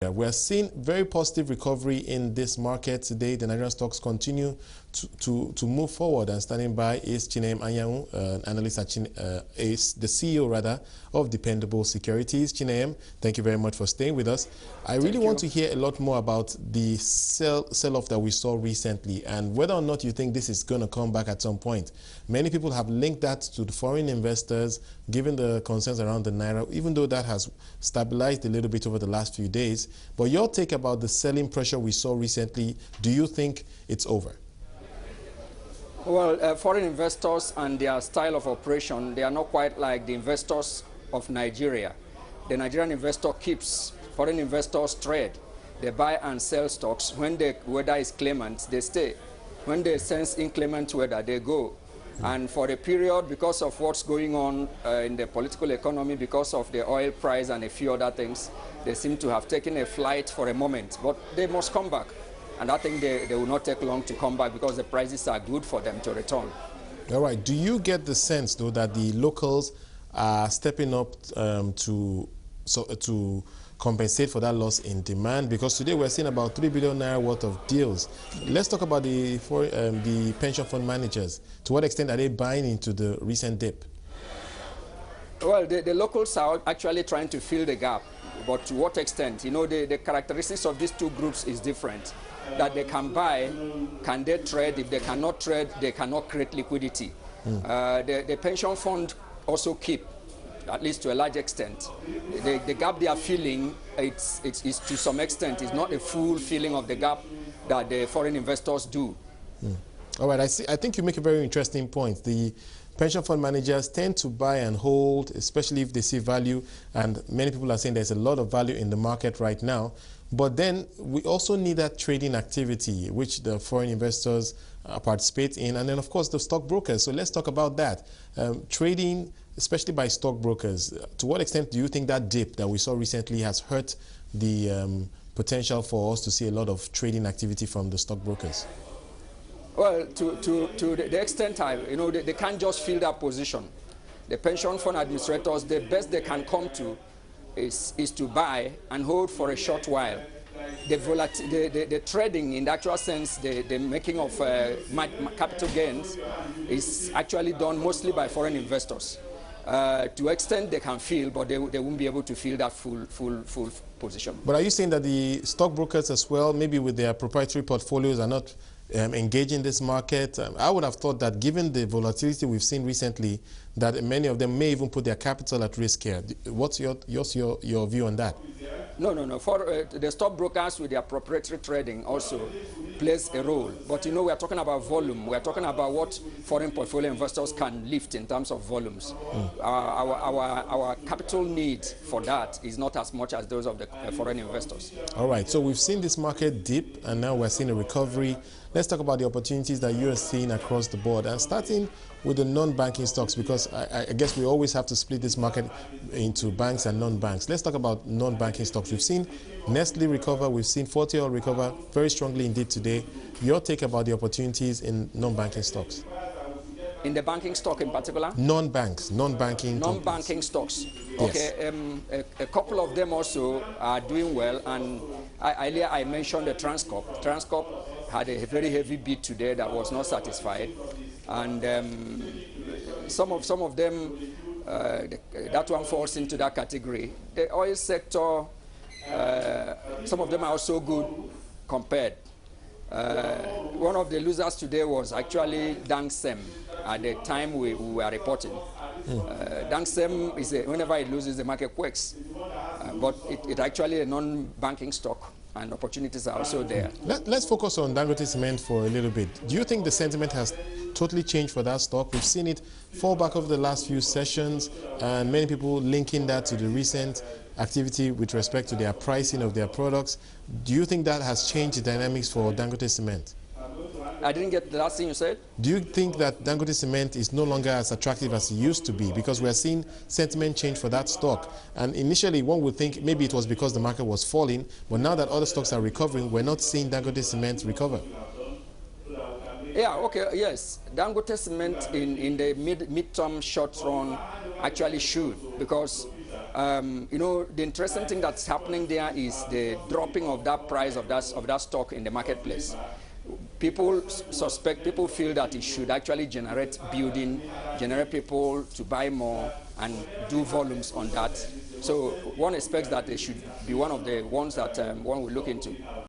We're seeing very positive recovery in this market today. The Nigerian stocks continue to move forward, and standing by is Chinenyem Anyanwu, analyst at is the CEO rather of Dependable Securities. Chinenyem, thank you very much for staying with us. I really want to hear a lot more about the sell-off that we saw recently and whether or not you think this is going to come back at some point. Many people have linked that to the foreign investors, given the concerns around the Naira, even though that has stabilized a little bit over the last few days. But your take about the selling pressure we saw recently, do you think it's over? Well, foreign investors and their style of operation, they are not quite like the investors of Nigeria. The Nigerian investor keeps, foreign investors trade. They buy and sell stocks. When the weather is clement, they stay. When they sense inclement weather, they go. And for a period, because of what's going on in the political economy, because of the oil price and a few other things, they seem to have taken a flight for a moment. But they must come back. And I think they will not take long to come back because the prices are good for them to return. All right. Do you get the sense, though, that the locals are stepping up to compensate for that loss in demand? Because today we're seeing about 3 billion naira worth of deals. Let's talk about the pension fund managers. To what extent are they buying into the recent dip? Well, the locals are actually trying to fill the gap. But to what extent? You know, the characteristics of these two groups is different. That they can buy, can they trade? If they cannot trade, they cannot create liquidity. The pension fund also keep, at least to a large extent. The gap they are filling, it's to some extent, it's not a full filling of the gap that the foreign investors do. All right, I think you make a very interesting point. The pension fund managers tend to buy and hold, especially if they see value, and many people are saying there's a lot of value in the market right now. But then we also need that trading activity, which the foreign investors participate in, and then, of course, the stockbrokers. So let's talk about that. Trading, especially by stockbrokers, to what extent do you think that dip that we saw recently has hurt the potential for us to see a lot of trading activity from the stockbrokers? Well, to the extent they can't just fill that position. The pension fund administrators, the best they can come to is to buy and hold for a short while. The trading, in the actual sense, the making of capital gains is actually done mostly by foreign investors. To extent they can fill, but they won't be able to fill that full position. But are you saying that the stockbrokers as well, maybe with their proprietary portfolios, are not engaging this market? I would have thought that given the volatility we've seen recently, that many of them may even put their capital at risk here. What's your view on that? No. For the stockbrokers with their proprietary trading also plays a role. But we are talking about volume. We are talking about what foreign portfolio investors can lift in terms of volumes. Our capital need for that is not as much as those of the foreign investors. All right. So we've seen this market dip, and now we're seeing a recovery. Let's talk about the opportunities that you are seeing across the board, and starting with the non-banking stocks, because I guess we always have to split this market into banks and non-banks. Let's talk about non-banking stocks. We've seen Nestle recover, we've seen 40 oil recover very strongly indeed today. Your take about the opportunities in non-banking stocks? In the banking stock in particular? Non-banking stocks. Yes. Okay, a couple of them also are doing well, and earlier I mentioned the Transcorp. Transcorp had a very heavy bid today that was not satisfied, and some of them, that one falls into that category. The oil sector, some of them are also good compared. One of the losers today was actually Dangsem at the time we were reporting. Dangsem is whenever it loses, the market quakes. But it's actually a non-banking stock, and opportunities are also there. Let's focus on Dangote Cement for a little bit. Do you think the sentiment has totally changed for that stock? We've seen it fall back over the last few sessions, and many people linking that to the recent activity with respect to their pricing of their products. Do you think that has changed the dynamics for Dangote Cement? I didn't get the last thing you said. Do you think that Dangote Cement is no longer as attractive as it used to be? Because we're seeing sentiment change for that stock. And initially, one would think maybe it was because the market was falling, but now that other stocks are recovering, we're not seeing Dangote Cement recover. Yeah, okay, yes. Dangote Cement in the mid-term short run actually should, because You know, the interesting thing that's happening there is the dropping of that price of that stock in the marketplace. People feel that it should actually generate people to buy more and do volumes on that. So one expects that they should be one of the ones that one will look into.